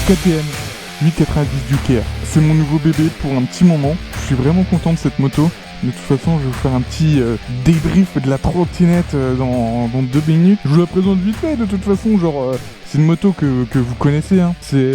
KTM 1090 Duke R. C'est mon nouveau bébé pour un petit moment. Je suis vraiment content de cette moto. De toute façon, je vais vous faire un petit débrief de la trottinette dans 2 minutes. Je vous la présente vite fait, de toute façon, c'est une moto que vous connaissez, hein. C'est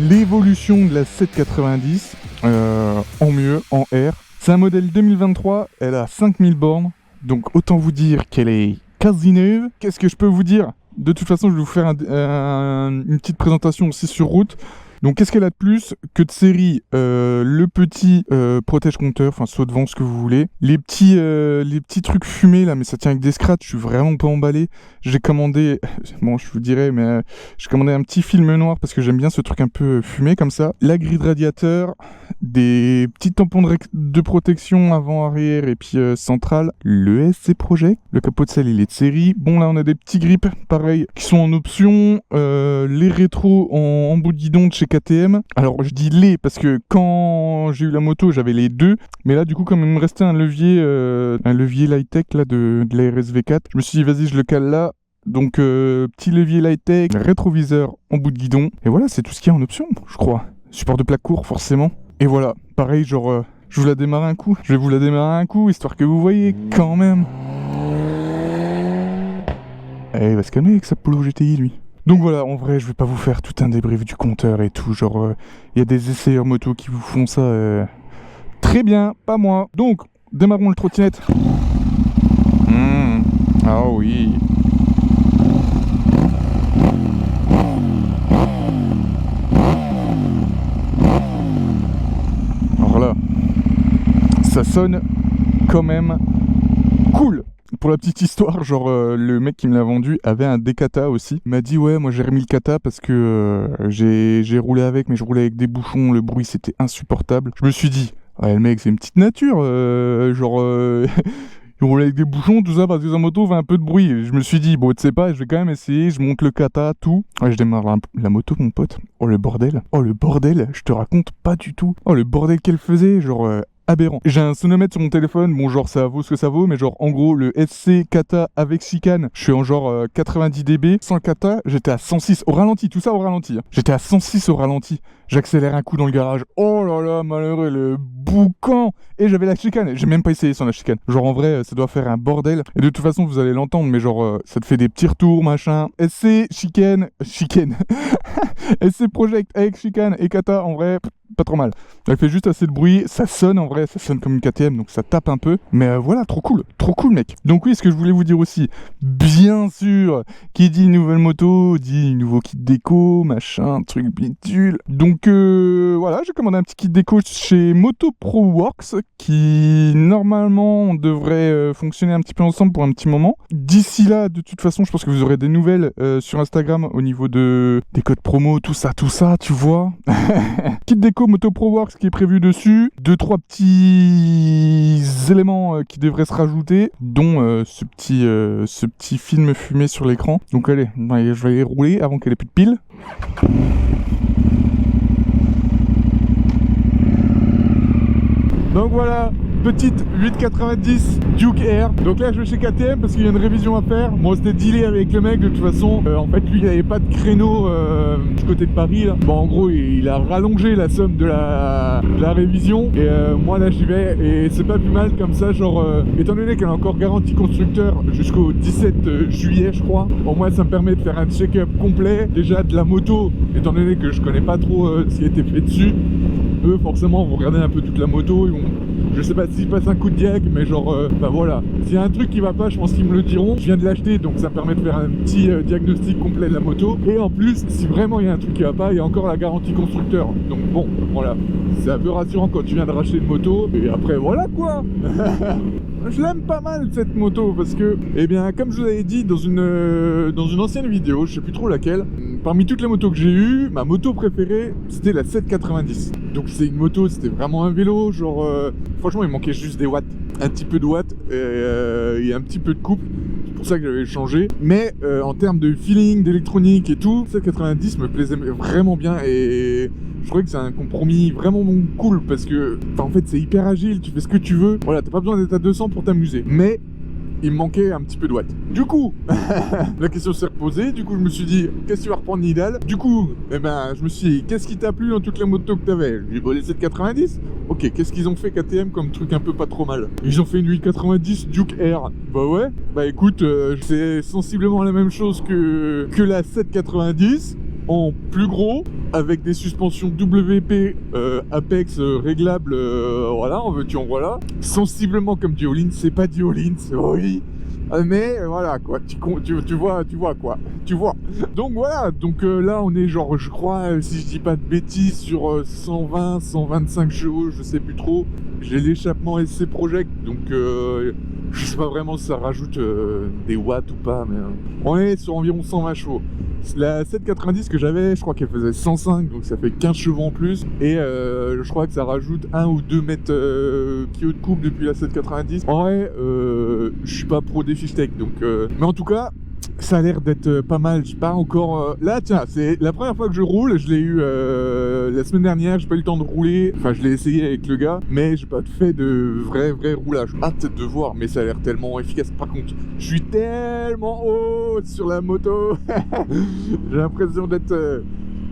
l'évolution de la 790 en mieux, en R. C'est un modèle 2023, elle a 5000 bornes, donc autant vous dire qu'elle est quasi neuve. Qu'est-ce que je peux vous dire ? De toute façon, je vais vous faire une petite présentation aussi sur route. Donc qu'est-ce qu'elle a de plus que de série le petit protège-compteur, enfin saut de vent, ce que vous voulez. Les petits trucs fumés là, mais ça tient avec des scratchs, je suis vraiment pas emballé. J'ai commandé, bon je vous dirais, mais j'ai commandé un petit film noir parce que j'aime bien ce truc un peu fumé comme ça. La grille de radiateur, des petits tampons de protection avant-arrière et puis centrale. Le SC Project, le capot de selle il est de série. Bon là on a des petits grips, pareil, qui sont en option. Les rétros en bout de guidon de chez KTM. Alors je dis les parce que quand j'ai eu la moto j'avais les deux, mais là du coup comme il me restait un levier Lightech là de la RSV4, je me suis dit vas-y je le cale là. Donc petit levier Lightech, rétroviseur en bout de guidon, et voilà c'est tout ce qu'il y a en option je crois. Support de plaque court forcément. Et voilà, pareil je vous la démarre un coup. Je vais vous la démarrer un coup histoire que vous voyez quand même. Eh il va se calmer avec sa Polo GTI lui. Donc voilà, en vrai, je vais pas vous faire tout un débrief du compteur et tout, y a des essayeurs moto qui vous font ça très bien, pas moi. Donc, démarrons le trottinette. Ah oui. Alors là, ça sonne quand même cool. Pour la petite histoire, le mec qui me l'a vendu avait un Dekata aussi. Il m'a dit ouais moi j'ai remis le kata parce que j'ai roulé avec, mais je roulais avec des bouchons, le bruit c'était insupportable. Je me suis dit ouais le mec c'est une petite nature, il roulait avec des bouchons, tout ça parce que sa moto fait un peu de bruit. Et je me suis dit bon tu sais pas, je vais quand même essayer, je monte le kata, tout. Ouais je démarre la moto mon pote. Oh le bordel, je te raconte pas du tout. Oh le bordel qu'elle faisait, aberrant. J'ai un sonomètre sur mon téléphone, bon ça vaut ce que ça vaut, mais en gros le SC kata avec chicane, je suis en 90 dB, sans kata, j'étais à 106 au ralenti, tout ça au ralenti. Hein. J'étais à 106 au ralenti. J'accélère un coup dans le garage. Oh là là, malheureux, le boucan. Et j'avais la chicane, j'ai même pas essayé sans la chicane. En vrai, ça doit faire un bordel. Et de toute façon, vous allez l'entendre, mais ça te fait des petits retours, machin. SC, chicane. SC Project avec chicane et kata, en vrai, pas trop mal. Elle fait juste assez de bruit, ça sonne en vrai, ça sonne comme une KTM, donc ça tape un peu. Mais voilà, trop cool mec. Donc oui, ce que je voulais vous dire aussi, bien sûr, qui dit nouvelle moto, dit nouveau kit déco, machin, truc bidule. Donc voilà, j'ai commandé un petit kit déco chez Moto Pro Works, qui normalement devrait fonctionner un petit peu ensemble pour un petit moment. D'ici là, de toute façon, je pense que vous aurez des nouvelles sur Instagram au niveau des codes promo, tout ça, tu vois. Kit déco Moto Pro Works qui est prévu dessus, 2-3 petits éléments qui devraient se rajouter, dont ce petit film fumé sur l'écran. Donc allez, je vais aller rouler avant qu'elle ait plus de piles. Donc voilà, petite 890 Duke R. Donc là je vais chez KTM parce qu'il y a une révision à faire. Moi c'était dealé avec le mec de toute façon. En fait lui il n'avait pas de créneau du côté de Paris là. Bon en gros il a rallongé la somme de la révision. Et moi là j'y vais et c'est pas plus mal comme ça. Étant donné qu'elle a encore garantie constructeur jusqu'au 17 juillet je crois. Bon moi ça me permet de faire un check-up complet. Déjà de la moto, étant donné que je connais pas trop ce qui a été fait dessus. Eux forcément vont regarder un peu toute la moto, ils vont... Je sais pas s'ils passent un coup de diag, mais bah voilà. S'il y a un truc qui va pas, je pense qu'ils me le diront. Je viens de l'acheter, donc ça me permet de faire un petit diagnostic complet de la moto. Et en plus, si vraiment il y a un truc qui va pas, il y a encore la garantie constructeur. Donc bon, voilà. C'est un peu rassurant quand tu viens de racheter une moto. Et après, voilà quoi. Je l'aime pas mal cette moto parce que, eh bien, comme je vous avais dit dans une ancienne vidéo, je sais plus trop laquelle, parmi toutes les motos que j'ai eues, ma moto préférée, c'était la 790. Donc c'est une moto, c'était vraiment un vélo, franchement il manquait juste des watts, un petit peu de watts et un petit peu de couple. C'est pour ça que j'avais changé. Mais en termes de feeling, d'électronique et tout, 790 me plaisait vraiment bien et je trouvais que c'est un compromis vraiment cool parce que en fait c'est hyper agile, tu fais ce que tu veux. Voilà, t'as pas besoin d'être à 200 pour t'amuser. Mais il me manquait un petit peu de watts. Du coup, la question s'est reposée. Du coup, je me suis dit, qu'est-ce que tu vas reprendre Nidal? Du coup, je me suis dit, qu'est-ce qui t'a plu dans toutes les motos que t'avais? J'ai dit, bon, les 790. Ok, qu'est-ce qu'ils ont fait KTM comme truc un peu pas trop mal? Ils ont fait une 890 Duke R. Bah ouais. Bah écoute, c'est sensiblement la même chose que la 790 en plus gros, avec des suspensions WP Apex réglables, voilà, en veux-tu en voilà. Sensiblement comme du all-in, c'est pas du all-in, c'est oui. Mais voilà quoi, tu vois quoi, tu vois. Donc voilà, donc là on est genre, je crois, si je dis pas de bêtises, sur 120, 125 chevaux, je sais plus trop. J'ai l'échappement SC Project, donc je sais pas vraiment si ça rajoute des watts ou pas, mais on est sur environ 120 chevaux. La 790 que j'avais, je crois qu'elle faisait 105, donc ça fait 15 chevaux en plus. Et je crois que ça rajoute 1 ou 2 mètres kilos de coupe depuis la 790. En vrai, je suis pas pro des fiches tech, donc... Mais en tout cas, ça a l'air d'être pas mal. Je sais pas encore... Là, tiens, c'est la première fois que je roule. Je l'ai eu la semaine dernière. J'ai pas eu le temps de rouler. Enfin, je l'ai essayé avec le gars, mais j'ai pas fait de vrai roulage. Hâte de voir, mais ça a l'air tellement efficace. Par contre, je suis tellement haut sur la moto. J'ai l'impression d'être...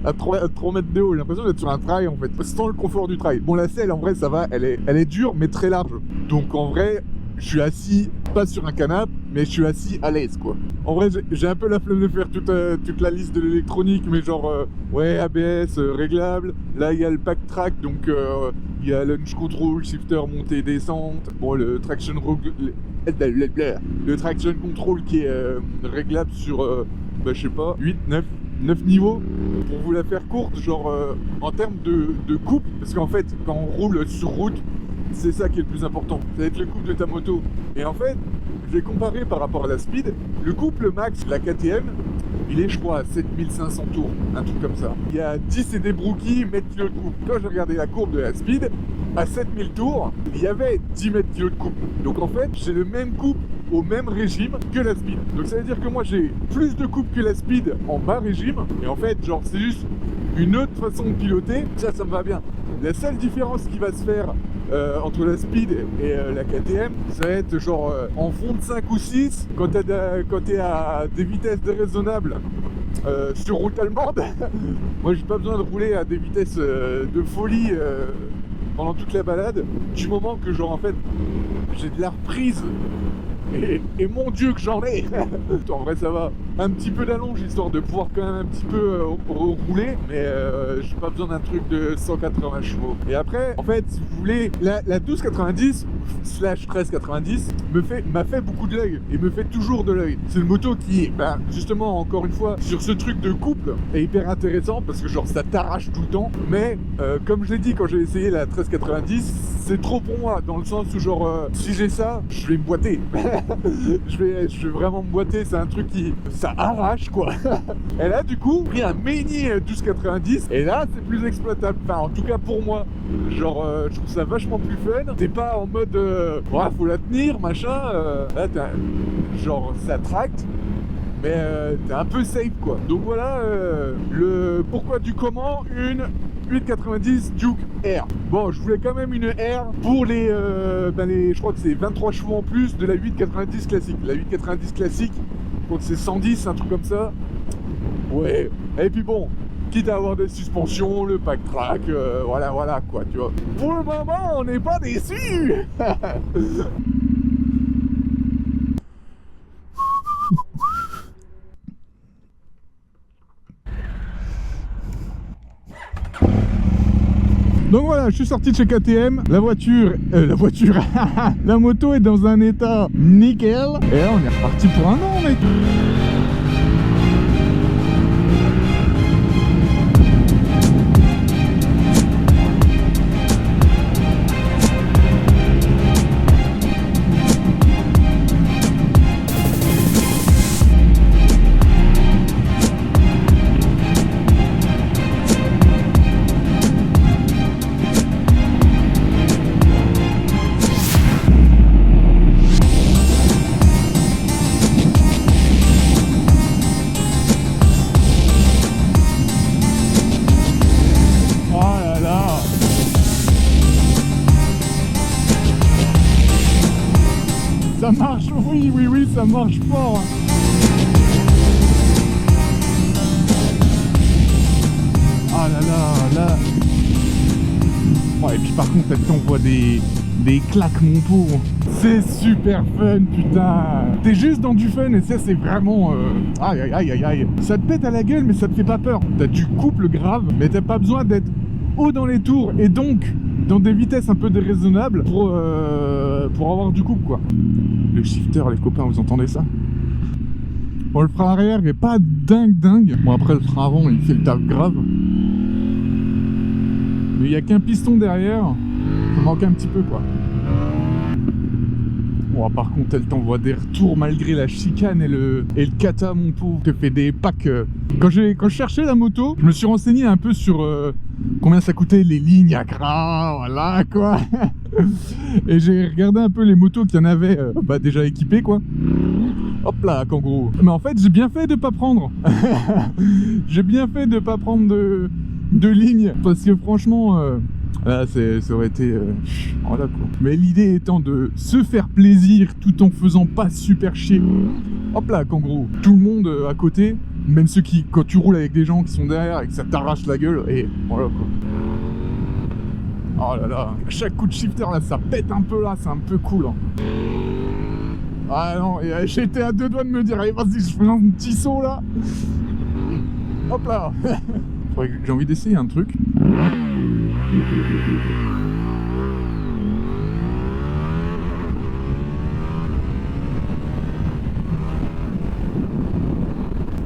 à 3 mètres de haut, j'ai l'impression d'être sur un trail en fait, sans le confort du trail. Bon, la selle en vrai ça va, elle est dure mais très large. Donc en vrai, je suis assis, pas sur un canapé, mais je suis assis à l'aise quoi. En vrai, j'ai un peu la flemme de faire toute la liste de l'électronique, mais genre, ouais, ABS réglable. Là, il y a le pack track, donc il y a launch control, shifter, montée, descente. Bon, le traction control qui est réglable sur, je sais pas, 9 niveaux. Pour vous la faire courte, genre en termes de coupe, parce qu'en fait, quand on roule sur route, c'est ça qui est le plus important, ça va être le couple de ta moto. Et en fait, j'ai comparé par rapport à la speed, le couple max, la KTM, il est je crois à 7500 tours, un truc comme ça. Il y a 10 et des brookies, mètres kilos de coupe. Quand j'ai regardé la courbe de la speed, à 7000 tours, il y avait 10 mètres kilos de coupe. Donc en fait, j'ai le même couple au même régime que la speed. Donc ça veut dire que moi j'ai plus de coupe que la speed en bas régime. Et en fait, genre c'est juste une autre façon de piloter. Ça me va bien. La seule différence qui va se faire entre la speed et la KTM, ça va être genre en fond de 5 ou 6 quand t'es à des vitesses déraisonnables sur route allemande. Moi j'ai pas besoin de rouler à des vitesses de folie pendant toute la balade, du moment que genre en fait j'ai de la reprise. Et mon Dieu que j'en ai. En vrai ça va, un petit peu d'allonge histoire de pouvoir quand même un petit peu rouler, mais j'ai pas besoin d'un truc de 180 chevaux. Et après, en fait, si vous voulez, la 1290 / 1390 m'a fait beaucoup de l'œil et me fait toujours de l'œil. C'est une moto qui, justement, encore une fois, sur ce truc de couple, est hyper intéressant parce que genre ça t'arrache tout le temps. Mais comme je l'ai dit quand j'ai essayé la 1390, c'est trop pour moi dans le sens où genre si j'ai ça, je vais me boiter. je vais vraiment me boiter, c'est un truc qui ça arrache quoi. Et là du coup pris un mini 1290 et là c'est plus exploitable, enfin en tout cas pour moi, genre je trouve ça vachement plus fun. T'es pas en mode faut la tenir machin, là genre ça tracte, mais t'es un peu safe quoi. Donc voilà le pourquoi du comment une 890 Duke R. Bon, je voulais quand même une R pour les je crois que c'est 23 chevaux en plus de la 890 classique. La 890 classique, je crois que c'est 110, un truc comme ça. Ouais. Et puis bon, quitte à avoir des suspensions, le pack track, voilà quoi, tu vois. Pour le moment, on n'est pas déçus. Donc voilà, je suis sorti de chez KTM, la moto est dans un état nickel. Et là on est reparti pour un an mec. Ça marche, oui, oui, oui, ça marche fort. Ah là là, là. Oh, et puis par contre, elle t'envoie des claques, mon pauvre. C'est super fun, putain. T'es juste dans du fun et ça, c'est vraiment... Aïe, aïe, aïe, aïe, aïe. Ça te pète à la gueule, mais ça te fait pas peur. T'as du couple grave, mais t'as pas besoin d'être haut dans les tours et donc dans des vitesses un peu déraisonnables pour avoir du couple, quoi. Le shifter, les copains, vous entendez ça? Bon, le frein arrière est pas dingue. Bon, après, le frein avant, il fait le taf grave. Mais il n'y a qu'un piston derrière, ça manque un petit peu, quoi. Bon, par contre, elle t'envoie des retours malgré la chicane et le kata, mon pauvre. Te fait des packs. Quand je cherchais la moto, je me suis renseigné un peu sur combien ça coûtait les lignes à gras, voilà, quoi. Et j'ai regardé un peu les motos qu'il y en avait déjà équipées, quoi. Hop là, kangourou. Mais en fait, j'ai bien fait de pas prendre. J'ai bien fait de pas prendre de ligne, parce que franchement là ça aurait été voilà, quoi. Mais l'idée étant de se faire plaisir tout en faisant pas super chier. Hop là, kangourou. Tout le monde à côté, même ceux qui, quand tu roules avec des gens qui sont derrière et que ça t'arrache la gueule, et voilà, quoi. Oh là là, chaque coup de shifter là, ça pète un peu là, c'est un peu cool, hein. Ah non, et j'étais à deux doigts de me dire, allez vas-y, je fais un petit saut là. Hop là. J'ai envie d'essayer un truc.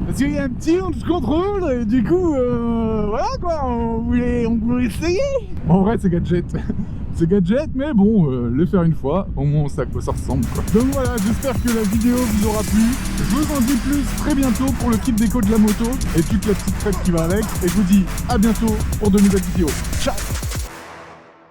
Parce qu'il y a un petit on se contrôle et du coup voilà, quoi, on voulait essayer. En vrai c'est gadget. C'est gadget, mais bon, le faire une fois, au moins on sait à quoi ça ressemble, quoi. Donc voilà, j'espère que la vidéo vous aura plu. Je vous en dis plus très bientôt pour le kit déco de la moto et toute la petite prep qui va avec. Et je vous dis à bientôt pour de nouvelles vidéos. Ciao!